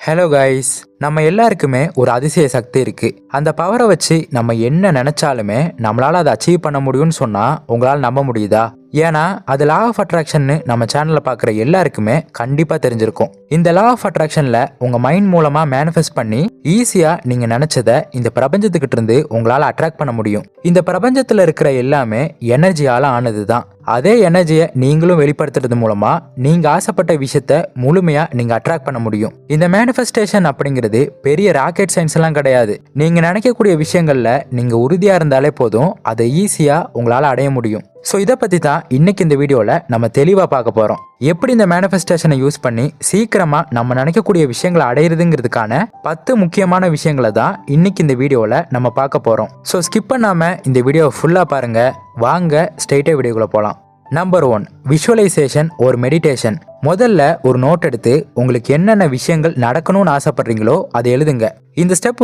Hello guys, நம்ம எல்லாருக்குமே ஒரு அதிசய சக்தி இருக்கு. அந்த பவரை வச்சு நம்ம என்ன நினைச்சாலுமே நம்மளால அதை அச்சீவ் பண்ண முடியும்னு சொன்னா உங்களால் நம்ப முடியுதா? ஏன்னா அது லா ஆஃப் அட்ராக்ஷன் நம்ம சேனல்ல பாக்குற எல்லாருக்குமே கண்டிப்பா தெரிஞ்சிருக்கும். இந்த லா ஆஃப் அட்ராக்ஷன்ல உங்க மைண்ட் மூலமா மேனிஃபெஸ்ட் பண்ணி ஈஸியா நீங்க நினைச்சதை இந்த பிரபஞ்சத்துக்கிட்ட இருந்து உங்களால அட்ராக்ட் பண்ண முடியும். இந்த பிரபஞ்சத்துல இருக்கிற எல்லாமே எனர்ஜியால ஆனதுதான். அதே எனர்ஜியை நீங்களும் வெளிப்படுத்துறது மூலமா நீங்க ஆசைப்பட்ட விஷயத்த முழுமையா நீங்க அட்ராக்ட் பண்ண முடியும். இந்த மேனிஃபெஸ்டேஷன் அப்படிங்கிறது பெரிய ராக்கெட் சயின்ஸ் எல்லாம் கிடையாது. நீங்க நினைக்கக்கூடிய விஷயங்கள்ல நீங்க உறுதியா இருந்தாலே போதும், அதை ஈஸியா உங்களால அடைய முடியும். ஸோ இதை பற்றி தான் இன்னைக்கு இந்த வீடியோவில் நம்ம தெளிவாக பார்க்க போகிறோம். எப்படி இந்த மேனிஃபெஸ்டேஷனை யூஸ் பண்ணி சீக்கிரமாக நம்ம நினைக்கக்கூடிய விஷயங்களை அடையிறதுங்கிறதுக்கான 10 முக்கியமான விஷயங்களை தான் இன்னைக்கு இந்த வீடியோவில் நம்ம பார்க்க போகிறோம். ஸோ ஸ்கிப் பண்ணாமல் இந்த வீடியோவை ஃபுல்லாக பாருங்கள். வாங்க ஸ்ட்ரெயிட்டாக வீடியோக்குள்ளே போகலாம். நம்பர் 1, விஷுவலைசேஷன் ஒரு மெடிடேஷன். முதல்ல ஒரு நோட் எடுத்து உங்களுக்கு என்னென்ன விஷயங்கள் நடக்கணும்னு ஆசைப்படுறீங்களோ அதை எழுதுங்க. இந்த ஸ்டெப்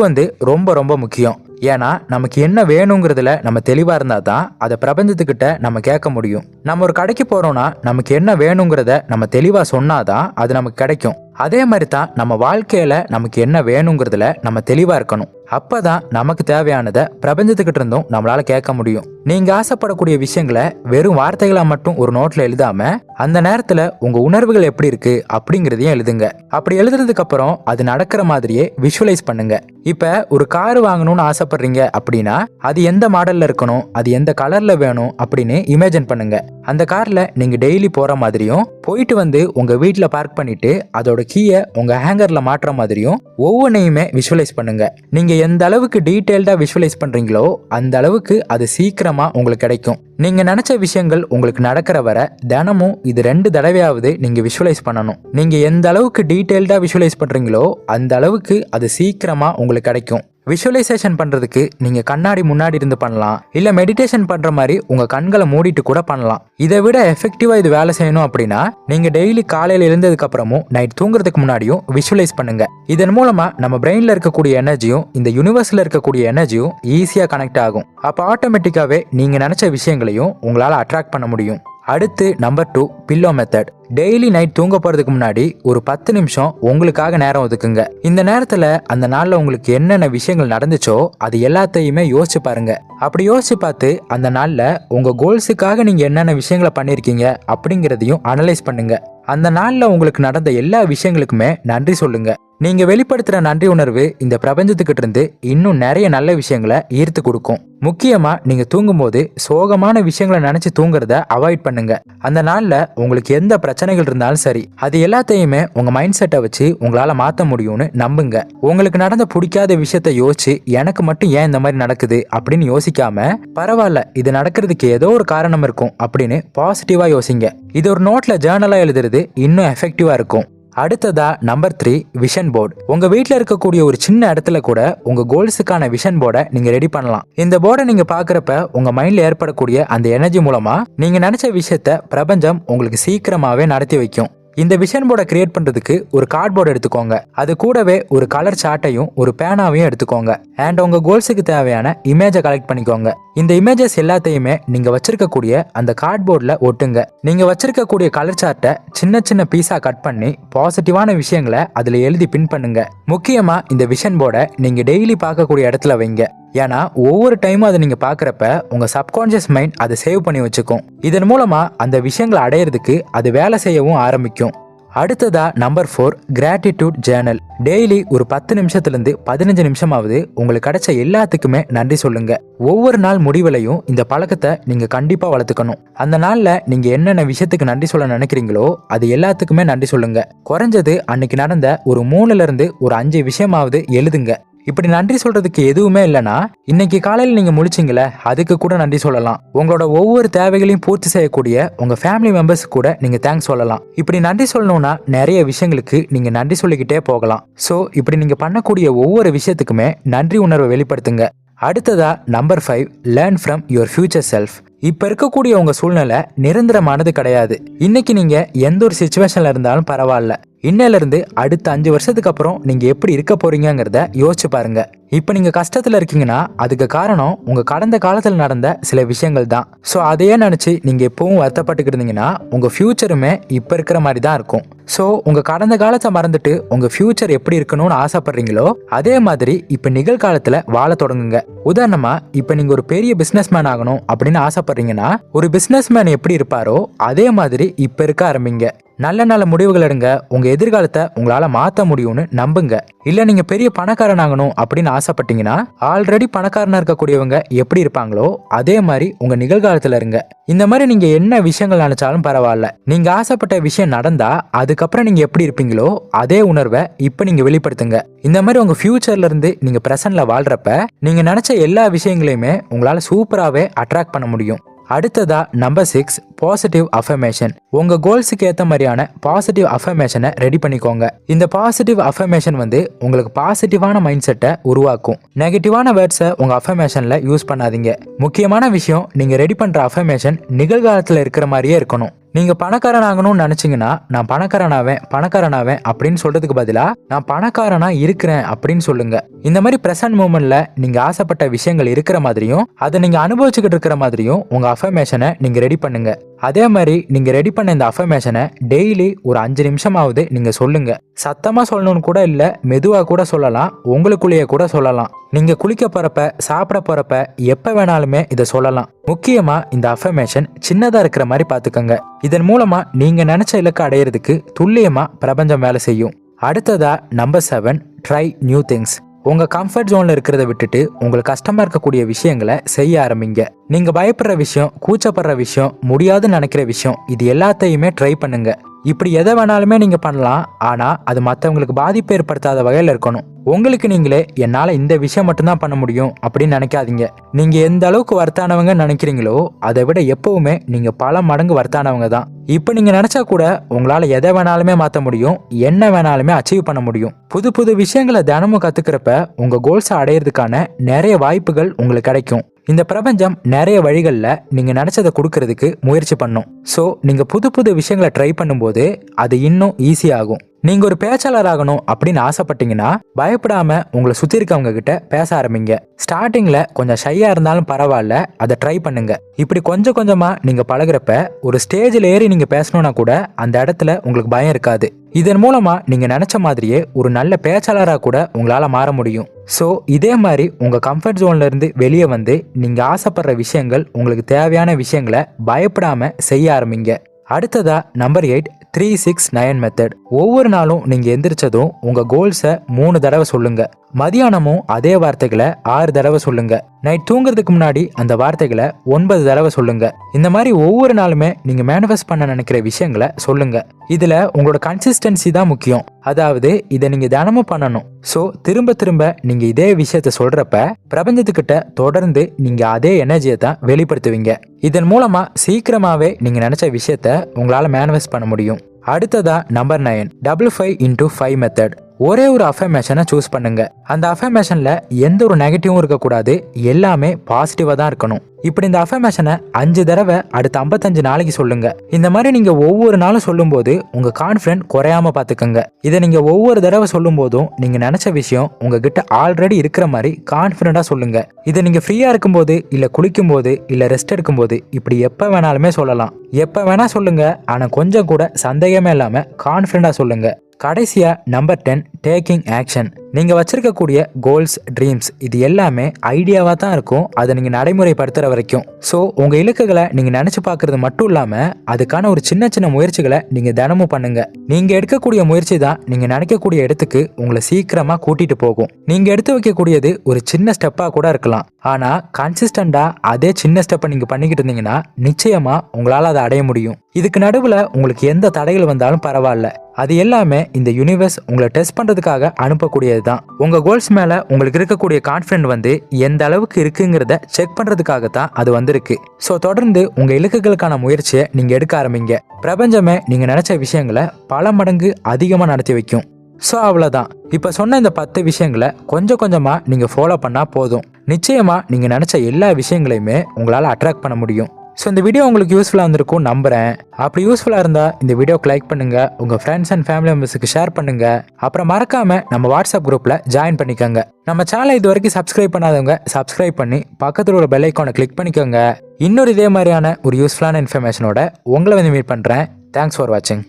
ரொம்ப ரொம்ப முக்கியம். ஏன்னா நமக்கு என்ன வேணுங்கிறதுல நம்ம தெளிவா இருந்தா தான் அதை பிரபஞ்சத்துக்கிட்ட நம்ம கேட்க முடியும். நம்ம ஒரு கடைக்கு போறோம்னா நமக்கு என்ன வேணுங்கிறத நம்ம தெளிவா சொன்னாதான் அது நமக்கு கிடைக்கும். அதே மாதிரி தான் நம்ம வாழ்க்கையில நமக்கு என்ன வேணுங்கிறதுல நம்ம தெளிவா இருக்கணும். அப்பதான் நமக்கு தேவையானதை பிரபஞ்சத்துக்கிட்ட இருந்தும் நம்மளால கேட்க முடியும். நீங்க ஆசைப்படக்கூடிய விஷயங்களை வெறும் வார்த்தைகளா மட்டும் ஒரு நோட்ல எழுதாம அந்த நேரத்துல உங்க உணர்வுகள் எப்படி இருக்கு அப்படிங்கறதையும் எழுதுங்க. அப்படி எழுதுறதுக்கு அப்புறம் அது நடக்கிற மாதிரியே விஷுவலைஸ் பண்ணுங்க. இப்ப ஒரு கார் வாங்கணும்னு ஆசைப்படுறீங்க அப்படின்னா அது எந்த மாடல்ல இருக்கணும், அது எந்த கலர்ல வேணும் அப்படின்னு இமேஜின் பண்ணுங்க. அந்த கார்ல நீங்க டெய்லி போற மாதிரியும் போயிட்டு உங்க வீட்டுல பார்க் பண்ணிட்டு அதோட கீயை உங்க ஹேங்கர்ல மாற்ற மாதிரியும் ஒவ்வொன்றையுமே விஷுவலைஸ் பண்ணுங்க. நீங்க எந்த அளவுக்கு டீடைல்டா விஷுவலைஸ் பண்றீங்களோ அந்த அளவுக்கு அது சீக்கிரமா உங்களுக்கு கிடைக்கும். நீங்க நினைச்ச விஷயங்கள் உங்களுக்கு நடக்கிற வர தினமும் இது 2 தடவையாவது நீங்க விஷுவலைஸ் பண்ணணும். நீங்க எந்த அளவுக்கு டீடைல்டா விஷுவலைஸ் பண்றீங்களோ அந்த அளவுக்கு அது சீக்கிரமா உங்களுக்கு கிடைக்கும். விஷுவலைசேஷன் பண்றதுக்கு நீங்க கண்ணாடி முன்னாடி இருந்து பண்ணலாம், இல்ல மெடிடேஷன் பண்ற மாதிரி உங்க கண்களை மூடிட்டு கூட பண்ணலாம். இதை விட எஃபெக்டிவா இது வேலை செய்யணும் அப்படின்னா நீங்க டெய்லி காலையில எழுந்ததுக்கு அப்புறமும் நைட் தூங்குறதுக்கு முன்னாடியும் விஷுவலைஸ் பண்ணுங்க. இதன் மூலமா நம்ம பிரெயின்ல இருக்கக்கூடிய எனர்ஜியும் இந்த யூனிவர்ஸ்ல இருக்கக்கூடிய எனர்ஜியும் ஈஸியா கனெக்ட் ஆகும். அப்ப ஆட்டோமேட்டிக்காவே நீங்க நினைச்ச விஷயங்களையும் உங்களால அட்ராக்ட் பண்ண முடியும். அடுத்து number 2, pillow method. Daily night தூங்க போறதுக்கு முன்னாடி ஒரு 10 நிமிஷம் உங்களுக்காக நேரம் ஒதுக்குங்க. இந்த நேரத்துல அந்த நாள்ல உங்களுக்கு என்னென்ன விஷயங்கள் நடந்துச்சோ அது எல்லாத்தையுமே யோசிச்சு பாருங்க. அப்படி யோசிச்சு பார்த்து அந்த நாள்ல உங்க கோல்ஸுக்காக நீங்க என்னென்ன விஷயங்களை பண்ணிருக்கீங்க அப்படிங்கிறதையும் அனலைஸ் பண்ணுங்க. அந்த நாள்ல உங்களுக்கு நடந்த எல்லா விஷயங்களுக்குமே நன்றி சொல்லுங்க. நீங்க வெளிப்படுத்துற நன்றி உணர்வு இந்த பிரபஞ்சத்துக்கிட்ட இருந்து இன்னும் நிறைய நல்ல விஷயங்களை ஈர்த்து கொடுக்கும். முக்கியமா நீங்க தூங்கும்போது சோகமான விஷயங்களை நினைச்சு தூங்குறத அவாய்ட் பண்ணுங்க. அந்த நாள்ல உங்களுக்கு எந்த பிரச்சனைகள் இருந்தாலும் சரி, அது எல்லாத்தையுமே உங்க மைண்ட் செட்டை வச்சு உங்களால மாத்த முடியும்னு நம்புங்க. உங்களுக்கு நடந்த பிடிக்காத விஷயத்த யோசிச்சு எனக்கு மட்டும் ஏன் இந்த மாதிரி நடக்குது அப்படின்னு யோசிக்காம பரவாயில்ல இது நடக்கிறதுக்கு ஏதோ ஒரு காரணம் இருக்கும் அப்படின்னு பாசிட்டிவா யோசிங்க. இது ஒரு நோட்ல ஜேர்னலா எழுதுறது இன்னும் எஃபெக்டிவா இருக்கும். அடுத்ததா நம்பர் 3, விஷன் போர்டு. உங்க வீட்டுல இருக்கக்கூடிய ஒரு சின்ன இடத்துல கூட உங்க கோல்ஸுக்கான விஷன் போர்டை நீங்க ரெடி பண்ணலாம். இந்த போர்டை நீங்க பாக்குறப்ப உங்க மைண்ட்ல ஏற்படக்கூடிய அந்த எனர்ஜி மூலமா நீங்க நினைச்ச விஷயத்த பிரபஞ்சம் உங்களுக்கு சீக்கிரமாவே நடத்தி வைக்கும். இந்த விஷன் போர்டை கிரியேட் பண்றதுக்கு ஒரு கார்ட்போர்டு எடுத்துக்கோங்க. அது கூடவே ஒரு கலர் சார்ட்டையும் ஒரு பேனாவையும் எடுத்துக்கோங்க. அண்ட் உங்க கோல்ஸுக்கு தேவையான இமேஜை கலெக்ட் பண்ணிக்கோங்க. இந்த இமேஜஸ் எல்லாத்தையுமே நீங்க வச்சிருக்கக்கூடிய அந்த கார்ட்போர்ட்ல ஒட்டுங்க. நீங்க வச்சிருக்கக்கூடிய கலர் சார்ட்டை சின்ன சின்ன பீஸா கட் பண்ணி பாசிட்டிவான விஷயங்களை அதுல எழுதி பின் பண்ணுங்க. முக்கியமா இந்த விஷன் போர்டை நீங்க டெய்லி பார்க்கக்கூடிய இடத்துல வைங்க. ஏன்னா ஒவ்வொரு டைமும் அதை நீங்க பாக்குறப்ப உங்க சப்கான்சியஸ் மைண்ட் அதை சேவ் பண்ணி வச்சுக்கும். இதன் மூலமா அந்த விஷயங்களை அடையிறதுக்கு அது வேலை செய்யவும் ஆரம்பிக்கும். அடுத்ததா நம்பர் 4, கிராட்டிடியூட் ஜேர்னல். டெய்லி ஒரு 10 நிமிஷத்துல இருந்து 15 நிமிஷமாவது உங்களுக்கு கிடைச்ச எல்லாத்துக்குமே நன்றி சொல்லுங்க. ஒவ்வொரு நாள் முடிவுலையும் இந்த பழக்கத்தை நீங்க கண்டிப்பா வளர்த்துக்கணும். அந்த நாள்ல நீங்க என்னென்ன விஷயத்துக்கு நன்றி சொல்ல நினைக்கிறீங்களோ அது எல்லாத்துக்குமே நன்றி சொல்லுங்க. குறைஞ்சது அன்னைக்கு நடந்த ஒரு 3ல இருந்து ஒரு 5 விஷயமாவது எழுதுங்க. இப்படி நன்றி சொல்றதுக்கு எதுவுமே இல்லைன்னா இன்னைக்கு காலையில் நீங்க முழிச்சிங்களே அதுக்கு கூட நன்றி சொல்லலாம். உங்களோட ஒவ்வொரு தேவைகளையும் பூர்த்தி செய்யக்கூடிய உங்க ஃபேமிலி மெம்பர்ஸ் கூட நீங்க தேங்க்ஸ் சொல்லலாம். இப்படி நன்றி சொல்லணும்னா நிறைய விஷயங்களுக்கு நீங்க நன்றி சொல்லிக்கிட்டே போகலாம். ஸோ இப்படி நீங்க பண்ணக்கூடிய ஒவ்வொரு விஷயத்துக்குமே நன்றி உணர்வை வெளிப்படுத்துங்க. அடுத்ததா number 5, learn from your future self. இப்ப இருக்கக்கூடிய உங்க சூழ்நிலை நிரந்தரமானது கிடையாது. இன்னைக்கு நீங்க எந்த ஒரு சிச்சுவேஷன்ல இருந்தாலும் பரவாயில்ல. இன்னையில இருந்து அடுத்த 5 வருஷத்துக்கு அப்புறம் நீங்க எப்படி இருக்க போறீங்கிறத யோசிச்சு பாருங்க. இப்போ நீங்கள் கஷ்டத்தில் இருக்கீங்கன்னா அதுக்கு காரணம் உங்கள் கடந்த காலத்தில் நடந்த சில விஷயங்கள் தான். ஸோ அதையே நினச்சி நீங்கள் எப்பவும் வருத்தப்பட்டுக்கிட்டு இருந்தீங்கன்னா உங்கள் ஃப்யூச்சருமே இப்போ இருக்கிற மாதிரி தான் இருக்கும். ஸோ உங்கள் கடந்த காலத்தை மறந்துட்டு உங்கள் ஃப்யூச்சர் எப்படி இருக்கணும்னு ஆசைப்படுறீங்களோ அதே மாதிரி இப்போ நிகழ்காலத்தில் வாழ தொடங்குங்க. உதாரணமாக இப்போ நீங்கள் ஒரு பெரிய பிஸ்னஸ் மேன் ஆகணும் அப்படின்னு ஆசைப்படுறீங்கன்னா ஒரு பிஸ்னஸ் மேன் எப்படி இருப்பாரோ அதே மாதிரி இப்போ இருக்க ஆரம்பிங்க. நல்ல நல்ல முடிவுகள் எடுங்க. உங்கள் எதிர்காலத்தை உங்களால் மாற்ற முடியும்னு நம்புங்க. இல்லை நீங்கள் பெரிய பணக்காரன் ஆகணும் அப்படின்னு ஆசைப்பட்டீங்கன்னா ஆல்ரெடி பணக்காரனாக இருக்கக்கூடியவங்க எப்படி இருப்பாங்களோ அதே மாதிரி உங்கள் நிகழ்காலத்தில் இருங்க. இந்த மாதிரி நீங்கள் என்ன விஷயங்கள் நினைச்சாலும் பரவாயில்ல, நீங்கள் ஆசைப்பட்ட விஷயம் நடந்தா அதுக்கப்புறம் நீங்கள் எப்படி இருப்பீங்களோ அதே உணர்வை இப்போ நீங்கள் வெளிப்படுத்துங்க. இந்த மாதிரி உங்கள் ஃபியூச்சர்ல இருந்து நீங்கள் ப்ரெசன்ட்ல வாழ்றப்ப நீங்கள் நினைச்ச எல்லா விஷயங்களையுமே உங்களால் சூப்பராகவே அட்ராக்ட் பண்ண முடியும். அடுத்ததா நம்பர் 6 பாசிட்டிவ் அஃபர்மேஷன். உங்க கோல்ஸுக்கு ஏற்ற மாதிரியான பாசிட்டிவ் அஃபர்மேஷனை ரெடி பண்ணிக்கோங்க. இந்த பாசிட்டிவ் அஃபர்மேஷன் உங்களுக்கு பாசிட்டிவான மைண்ட் செட்டை உருவாக்கும். நெகட்டிவான வேர்ட்ஸை உங்க அஃபர்மேஷன்ல யூஸ் பண்ணாதீங்க. முக்கியமான விஷயம், நீங்க ரெடி பண்ற அஃபர்மேஷன் நிகழ்காலத்தில் இருக்கிற மாதிரியே இருக்கணும். நீங்க பணக்காரன் ஆகணும்னு நினைச்சீங்கன்னா நான் பணக்காரனாவேன் அப்படின்னு சொல்றதுக்கு பதிலா நான் பணக்காரனா இருக்கிறேன் அப்படின்னு சொல்லுங்க. இந்த மாதிரி பிரசன்ட் மூமெண்ட்ல நீங்க ஆசைப்பட்ட விஷயங்கள் இருக்கிற மாதிரியும் அதை நீங்க அனுபவிச்சுக்கிட்டு இருக்கிற மாதிரியும் உங்க அஃபர்மேஷனை நீங்க ரெடி பண்ணுங்க. அதே மாதிரி நீங்க ரெடி பண்ண இந்த அஃபர்மேஷனை டெய்லி ஒரு 5 நிமிஷமாவது நீங்க சொல்லுங்க. சத்தமா சொல்லணும்னு கூட இல்ல, மெதுவா கூட சொல்லலாம், உங்களுக்குள்ளேயே கூட சொல்லலாம். நீங்க குளிக்க போறப்ப, சாப்பிட போறப்ப, எப்ப வேணாலுமே இதை சொல்லலாம். முக்கியமா இந்த அஃபர்மேஷன் சின்னதா இருக்கிற மாதிரி பாத்துக்கோங்க. இதன் மூலமா நீங்க நினைச்ச இலக்கை அடையிறதுக்கு துல்லியமா பிரபஞ்சம் வேலை செய்யும். அடுத்ததா நம்பர் 7 ட்ரை நியூ திங்ஸ். உங்க கம்ஃபர்ட் ஜோன்ல இருக்கிறத விட்டுட்டு உங்களுக்கு கஷ்டமா இருக்கக்கூடிய விஷயங்களை செய்ய ஆரம்பிங்க. நீங்க பயப்படுற விஷயம், கூச்சப்படுற விஷயம், முடியாதுன்னு நினைக்கிற விஷயம், இது எல்லாத்தையுமே ட்ரை பண்ணுங்க. இப்படி எதை வேணாலுமே நீங்க பண்ணலாம், ஆனா அது மற்றவங்களுக்கு பாதிப்பு ஏற்படுத்தாத வகையில இருக்கணும். உங்களுக்கு நீங்களே என்னால இந்த விஷயம் மட்டும்தான் பண்ண முடியும் அப்படின்னு நினைக்காதீங்க. நீங்க எந்த அளவுக்கு வர்த்தானவங்க நினைக்கிறீங்களோ அதை விட எப்பவுமே நீங்க பல மடங்கு வர்த்தானவங்க தான். இப்ப நீங்க நினைச்சா கூட உங்களால எதை வேணாலுமே மாற்ற முடியும், என்ன வேணாலுமே அச்சீவ் பண்ண முடியும். புது புது விஷயங்களை தினமும் கத்துக்கிறப்ப உங்க கோல்ஸை அடையிறதுக்கான நிறைய வாய்ப்புகள் உங்களுக்கு கிடைக்கும். இந்த பிரபஞ்சம் நிறைய வழிகளில் நீங்க நினைச்சதை கொடுக்கறதுக்கு முயற்சி பண்ணும். ஸோ நீங்க புது புது விஷயங்களை ட்ரை பண்ணும்போது அது இன்னும் ஈஸியாகும். நீங்க ஒரு பேச்சாளர் ஆகணும் அப்படின்னு ஆசைப்பட்டீங்கன்னா பயப்படாம உங்களை சுத்தி இருக்கவங்க கிட்ட பேச ஆரம்பிங்க. ஸ்டார்டிங்ல கொஞ்சம் ஷையா இருந்தாலும் பரவாயில்ல, அதை ட்ரை பண்ணுங்க. இப்படி கொஞ்சம் கொஞ்சமா நீங்க பழகுறப்ப ஒரு ஸ்டேஜில் ஏறி நீங்க பேசணும்னா கூட அந்த இடத்துல உங்களுக்கு பயம் இருக்காது. இதன் மூலமா நீங்க நினைச்ச மாதிரியே ஒரு நல்ல பேச்சாளராக கூட உங்களால மாற முடியும். ஸோ இதே மாதிரி உங்க கம்ஃபர்ட் ஜோன்ல இருந்து வெளியே வந்து நீங்க ஆசைப்படுற விஷயங்கள், உங்களுக்கு தேவையான விஷயங்களை பயப்படாம செய்ய ஆரம்பிங்க. அடுத்ததா நம்பர் 8 3-6-9 மெத்தட். ஒவ்வொரு நாளும் நீங்க எந்திரிச்சதும் உங்க கோல்ஸை 3 தடவை சொல்லுங்க. மதியானமும் அதே வார்த்தைகளை 6 தடவை சொல்லுங்க. நைட் தூங்குறதுக்கு முன்னாடி அந்த வார்த்தைகளை 9 தடவை சொல்லுங்க. இந்த மாதிரி ஒவ்வொரு நாளுமே நீங்க மேனிஃபெஸ்ட் பண்ண நினைக்கிற விஷயங்களை சொல்லுங்க. இதுல உங்களோட கன்சிஸ்டன்சி தான் முக்கியம். அதாவது இதை நீங்க தினமும் பண்ணணும். ஸோ திரும்ப திரும்ப நீங்க இதே விஷயத்த சொல்றப்ப பிரபஞ்சத்துக்கிட்ட தொடர்ந்து நீங்க அதே எனர்ஜியை தான் வெளிப்படுத்துவீங்க. இதன் மூலமா சீக்கிரமாவே நீங்க நினைச்ச விஷயத்த உங்களால மேனிஃபெஸ்ட் பண்ண முடியும். அடுத்ததா நம்பர் 9 5x5 மெத்தட். ஒரே ஒரு அஃபர்மேஷனை சூஸ் பண்ணுங்க. அந்த அஃபர்மேஷன்ல எந்த ஒரு நெகட்டிவும் இருக்கக்கூடாது, எல்லாமே பாசிட்டிவா தான் இருக்கணும். இப்படி இந்த அஃபர்மேஷனை 5 தடவை அடுத்த 55 நாளைக்கு சொல்லுங்க. இந்த மாதிரி நீங்க ஒவ்வொரு நாளும் சொல்லும் போது உங்க கான்ஃபிடன்ட் குறையாம பாத்துக்கோங்க. இதை நீங்க ஒவ்வொரு தடவை சொல்லும் போதும் நீங்க நினைச்ச விஷயம் உங்ககிட்ட ஆல்ரெடி இருக்கிற மாதிரி கான்ஃபிடண்டா சொல்லுங்க. இதை நீங்க ஃப்ரீயா இருக்கும்போது, இல்ல குளிக்கும் போது, இல்ல ரெஸ்ட் எடுக்கும் போது, இப்படி எப்ப வேணாலுமே சொல்லலாம். எப்ப வேணா சொல்லுங்க, ஆனா கொஞ்சம் கூட சந்தேகமே இல்லாம கான்ஃபிடண்டா சொல்லுங்க. கடைசியா நம்பர் 10 டேக்கிங் ஆக்ஷன். நீங்க வச்சிருக்கக்கூடிய கோல்ஸ், ட்ரீம்ஸ் இது எல்லாமே ஐடியாவா தான் இருக்கும், அதை நீங்க நடைமுறைப்படுத்துற வரைக்கும். ஸோ உங்க இலக்குகளை நீங்க நினைச்சு பார்க்கறது மட்டும் இல்லாம அதுக்கான ஒரு சின்ன சின்ன முயற்சிகளை நீங்க தினமும் பண்ணுங்க. நீங்க எடுக்கக்கூடிய முயற்சி தான் நீங்க நினைக்கக்கூடிய இடத்துக்கு உங்களை சீக்கிரமா கூட்டிட்டு போகும். நீங்க எடுத்து வைக்கக்கூடியது ஒரு சின்ன ஸ்டெப்பா கூட இருக்கலாம், ஆனா கன்சிஸ்டண்டா அதே சின்ன ஸ்டெப்பை நீங்க பண்ணிக்கிட்டு இருந்தீங்கன்னா நிச்சயமா உங்களால அதை அடைய முடியும். இதுக்கு நடுவுல உங்களுக்கு எந்த தடைகள் வந்தாலும் பரவாயில்ல, அது எல்லாமே இந்த யூனிவர்ஸ் உங்களை டெஸ்ட் பண்றதுக்காக அனுப்பக்கூடியது தான். உங்க கோல்ஸ் மேல உங்களுக்கு இருக்கக்கூடிய கான்ஃபிடன்ட் எந்த அளவுக்கு இருக்குங்கிறத செக் பண்றதுக்காக தான் அது வந்திருக்கு. ஸோ தொடர்ந்து உங்க இலக்குகளுக்கான முயற்சியை நீங்க எடுக்க ஆரம்பிங்க. பிரபஞ்சமே நீங்க நினைச்ச விஷயங்களை பல மடங்கு அதிகமா நடத்தி வைக்கும். ஸோ அவ்வளோதான். இப்போ சொன்ன இந்த 10 விஷயங்களை கொஞ்சம் கொஞ்சமாக நீங்கள் ஃபாலோ பண்ணால் போதும். நிச்சயமாக நீங்கள் நினச்ச எல்லா விஷயங்களையுமே உங்களால் அட்ராக்ட் பண்ண முடியும். ஸோ இந்த வீடியோ உங்களுக்கு யூஸ்ஃபுல்லாக இருந்திருக்கும் நம்புகிறேன். அப்படி யூஸ்ஃபுல்லாக இருந்தால் இந்த வீடியோக்கு லைக் பண்ணுங்கள், உங்கள் ஃப்ரெண்ட்ஸ் அண்ட் ஃபேமிலி மெம்பர்ஸுக்கு ஷேர் பண்ணுங்கள். அப்புறம் மறக்காமல் நம்ம வாட்ஸ்அப் குரூப்பில் ஜாயின் பண்ணிக்கோங்க. நம்ம சேனலை இது வரைக்கும் சப்ஸ்கிரைப் பண்ணாதவங்க சப்ஸ்கிரைப் பண்ணி பக்கத்தில் ஒரு பெல் ஐக்கானை கிளிக் பண்ணிக்கோங்க. இன்னொரு இதே மாதிரியான ஒரு யூஸ்ஃபுல்லான இன்ஃபர்மேஷனோட உங்களை வந்து மீட் பண்ணுறேன். தேங்க்ஸ் ஃபார் வாட்சிங்.